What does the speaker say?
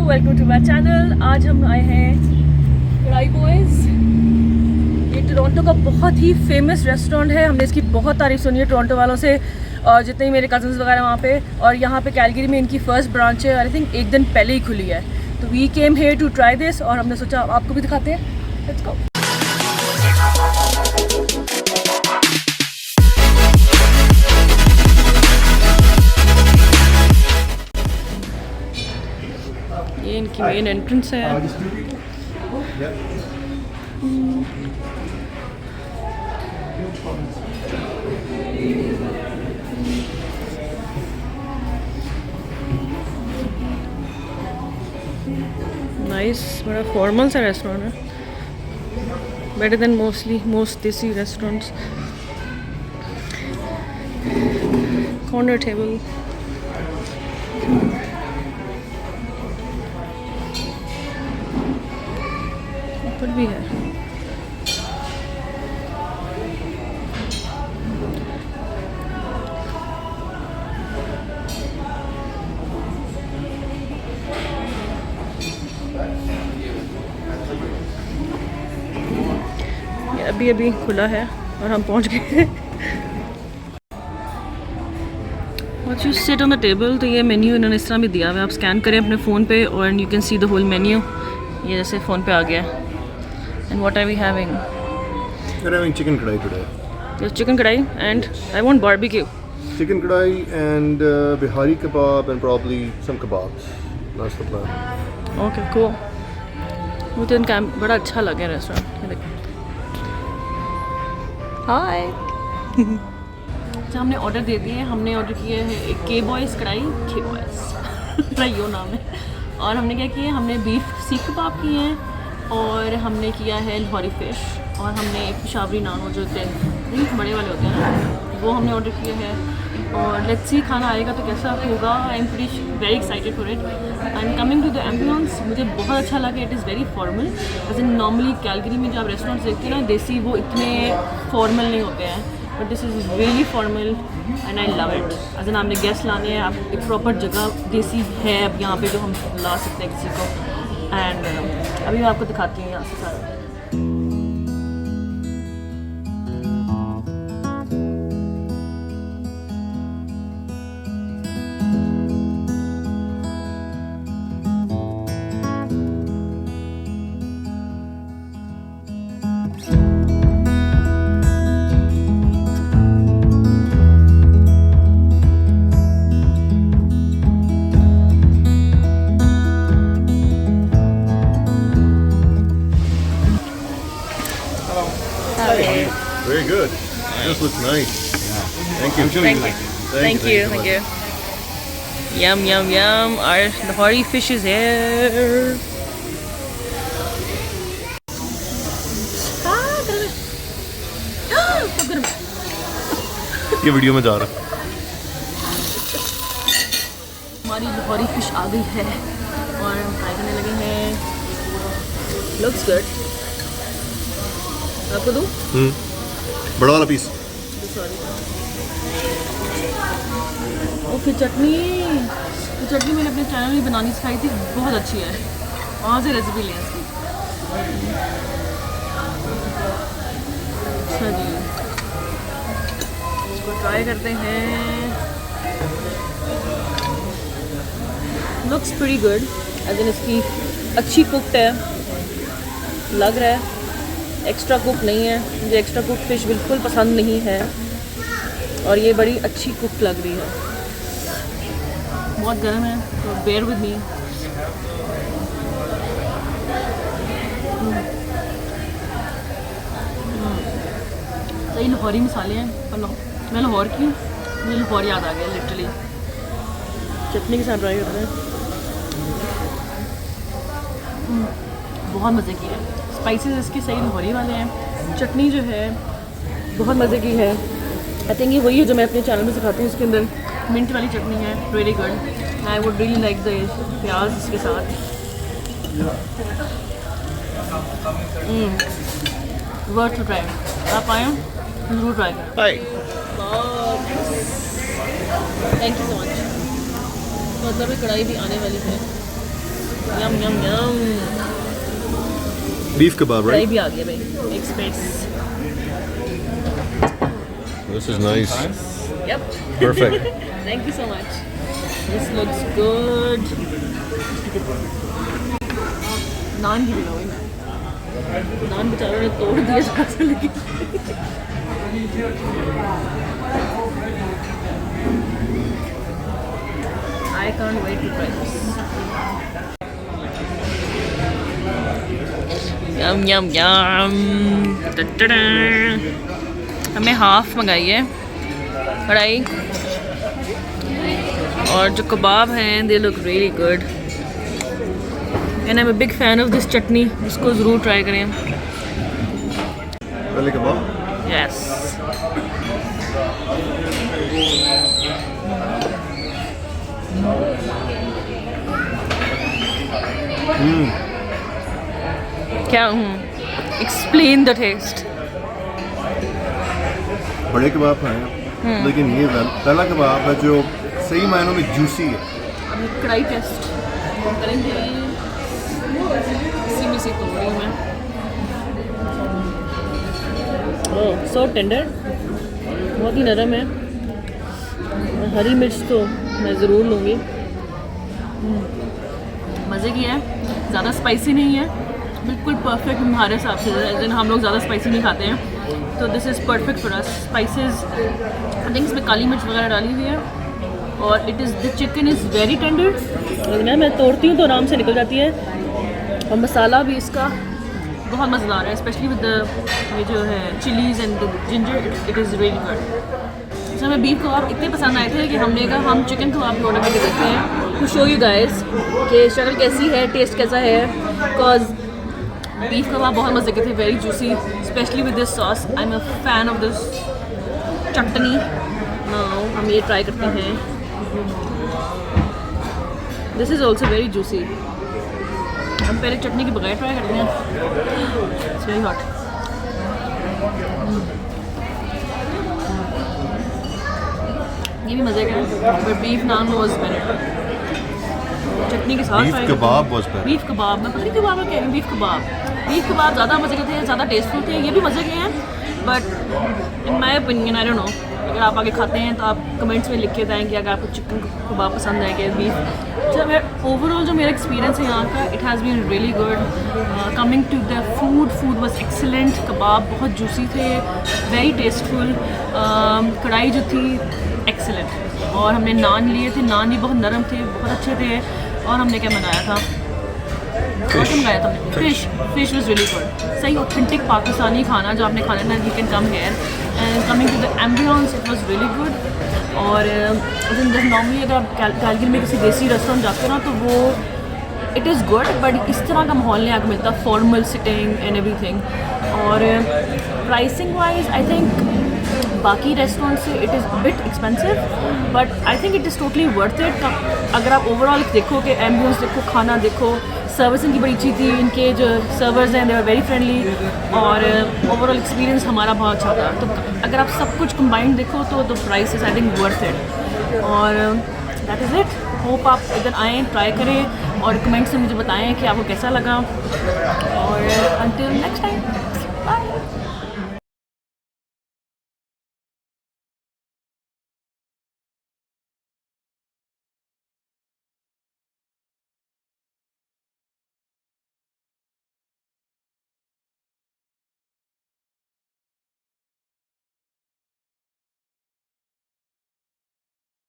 Welcome to my channel. आज हम आए हैं कढ़ाई बॉयज़। ये टोरंटो का बहुत ही फेमस रेस्टोरेंट है। हमने इसकी बहुत तारीफ सुनी है टोरंटो वालों से और जितने ही मेरे कज़न्स वगैरह वहाँ पे। और यहाँ पे कैलगरी में इनकी फ़र्स्ट ब्रांच है। आई थिंक एक दिन पहले ही खुली है। तो we came here to try this और हमने सोचा आपको भी दिखाते हैं। Let's go. ये इनकी मेन एंट्रेंस है। नाइस, बड़ा फॉर्मल सा रेस्टोरेंट है। Better than most desi restaurants. Corner table, भी है। ये अभी खुला है और हम पहुंच गए। Once you sit on the table, तो ये मेन्यू इन्होंने इस तरह भी दिया हुआ है। आप स्कैन करें अपने फ़ोन पे और you can see the whole menu. ये जैसे फ़ोन पे आ गया। And what are we having? We're having chicken kadai today. There's chicken kadai and I want barbecue. Chicken kadai and Bihari kebab and probably some kebabs. That's the plan. Okay, cool. मुझे इनका बड़ा अच्छा लगा restaurant. हाय। अच्छा, हमने order दे दिए। हमने order किए है एक के बॉयज़ कढ़ाई, के बॉयज़ यो नाम है। और हमने क्या किया, हमने बीफ सीख कबाब किए हैं और हमने किया है लाहौरी फ़िश और हमने एक पेशावरी नान, वो जो बड़े वाले होते हैं ना, वो हमने ऑर्डर किया है। और लेट्स सी खाना आएगा तो कैसा होगा। I am very excited for it. And coming to the ambience, मुझे बहुत अच्छा लगा। It is very formal. As in normally Calgary में जो आप रेस्टोरेंट्स देखते हैं ना देसी, वो इतने फॉर्मल नहीं होते हैं, but this is really formal and I love it. As in आपने गेस्ट लाने हैं, आप एक प्रॉपर जगह देसी है अब यहाँ पे जो हम ला सकते हैं किसी को। एंड अभी मैं आपको दिखाती हूँ यहाँ से सारा। Very good. This looks nice. Yeah. Thank you. Thank you. Yum, yum, yum. Our Lahori fish is here. ये वीडियो में जा रहा है। हमारी लाहौरी फिश आ गई है और हम फ्राई करने लगे हैं। Looks good. आपको दूँ? बड़ा वाला पीस। सॉरी। ओके, चटनी मैंने अपने चैनल में बनानी सिखाई थी, बहुत अच्छी है। वहाँ से रेसिपी लें इसकी। अच्छा जी, इसको ट्राई करते हैं। Looks pretty good. As in इसकी अच्छी कुकड है लग रहा है। एक्स्ट्रा कुक नहीं है, मुझे एक्स्ट्रा कुक फ़िश बिल्कुल पसंद नहीं है। और ये बड़ी अच्छी कुक लग रही है। बहुत गर्म है तो बेयर विद मी। सही लाहौरी मसाले हैं। और मैं लाहौर की हूँ, मुझे लाहौर याद आ गया लिटरली। चटनी के साथ ट्राई करते हैं। बहुत मज़े की है। स्पाइसेस इसके सही लाहौरी वाले हैं। चटनी जो है बहुत मज़े की है। आई थिंक ये वही है जो मैं अपने चैनल में सिखाती हूँ। इसके अंदर मिंट वाली चटनी है, very good. I would really like the pyaz इसके साथ। Worth to try. आप आए ज़रूर ट्राई करें। Hi. Thank you so much. मतलब कढ़ाई भी आने वाली है। Yum yum yum. Beef kebab, fry right? भी आ गया भाई, एक space. This is nice. Yep. Perfect. Thank you so much. This looks good. नान की भी लाऊंगी मैं। नान बेचारों ने तोड़ दिया जहाँ से लेके। I can't wait to try this. Yum yum yum. Da-da-da. हमने हाफ मंगाई है कढ़ाई, और जो कबाब हैं they look really good and I am a big fan of this chutney, इसको ज़रूर ट्राई करें। Belly kebab. यस क्या एक्सप्लेन द टेस्ट। बड़े कबाब हैं, लेकिन ये पहला कबाब है जो सही मायनों में जूसी है। अभी कढ़ाई टेस्ट करेंगे, इसी में से तोड़ रही हूँ मैं। ओह सो टेंडर, बहुत ही नरम है। हरी मिर्च तो मैं ज़रूर लूँगी। मज़े की है, ज़्यादा स्पाइसी नहीं है, बिल्कुल परफेक्ट हमारे हिसाब से। जिन हम लोग ज़्यादा स्पाइसी नहीं खाते हैं, तो this is perfect for us. Spices I think इसमें काली मिर्च वगैरह डाली हुई है, और it is the chicken is very tender. लेकिन मैं तोड़ती हूँ तो आराम से निकल जाती है, और मसाला भी इसका बहुत मज़ेदार है, स्पेशली विद ये जो है chillies and the ginger, it is really good. So हमें बीफ कबाब इतने पसंद आए थे कि हमने कहा हम चिकन कबाब भी ऑर्डर करके देखते हैं, टू शो यू गाइस कि शक्ल कैसी है, टेस्ट कैसा है। बिकॉज बीफ कबाब बहुत मज़े के थे, very juicy, specially with this sauce. I am a fan of this chutney. हम ये ट्राई करते हैं। This is also very juicy. हम पहले चटनी के बगैर ट्राई करते हैं। It's very hot. ये भी मज़े का है, but beef naan was better. चटनी के साथ Beef try kebab करते was हैं। better. बीफ कबाब, मैं पता नहीं कबाब में कह रही हूँ, बीफ कबाब। बीफ कबाब ज़्यादा मज़े के थे, ज़्यादा टेस्टफुल थे। ये भी मज़े के हैं, but in my opinion I don't know, अगर आप आगे खाते हैं तो आप कमेंट्स में लिख के बताएं कि अगर आपको चिकन कबाब पसंद है कि बीफ। तो ओवरऑल जो मेरा एक्सपीरियंस है यहाँ का, it has been really good. Coming to the food was excellent. कबाब बहुत जूसी थे, वेरी टेस्टफुल। कढ़ाई जो थी एक्सीलेंट, और हमने नान लिए थे, नान भी बहुत नरम थे, बहुत अच्छे थे। और हमने क्या मंगाया था, और क्या मंगाया था हमने, फिश वाज रियली गुड। सही ऑथेंटिक पाकिस्तानी खाना जो आपने खाना था, you can come here. And coming to the ambience, it was really good. और जैसे नॉर्मली अगर आप कैलगरी में किसी देसी रेस्टोरेंट जाते हो ना, तो वो इट इज़ गुड, बट इस तरह का माहौल नहीं आपको मिलता, फॉर्मल सिटिंग एंड एवरीथिंग। और प्राइसिंग वाइज आई थिंक बाकी रेस्टोरेंट से it is bit expensive, but I think it is totally worth it. अगर आप ओवरऑल देखो कि एम्बियंस देखो, खाना देखो, सर्विस इनकी बड़ी अच्छी थी, इनके जो सर्वर्स हैं दे आर वेरी फ्रेंडली, और ओवरऑल एक्सपीरियंस हमारा बहुत अच्छा था। तो अगर आप सब कुछ कंबाइंड देखो तो the price is I think worth it. और दैट इज़ इट। होप आप इधर आएँ, ट्राई करें, और कमेंट्स में मुझे बताएं कि आपको कैसा लगा। और अंटिल नेक्स्ट टाइम, बाय।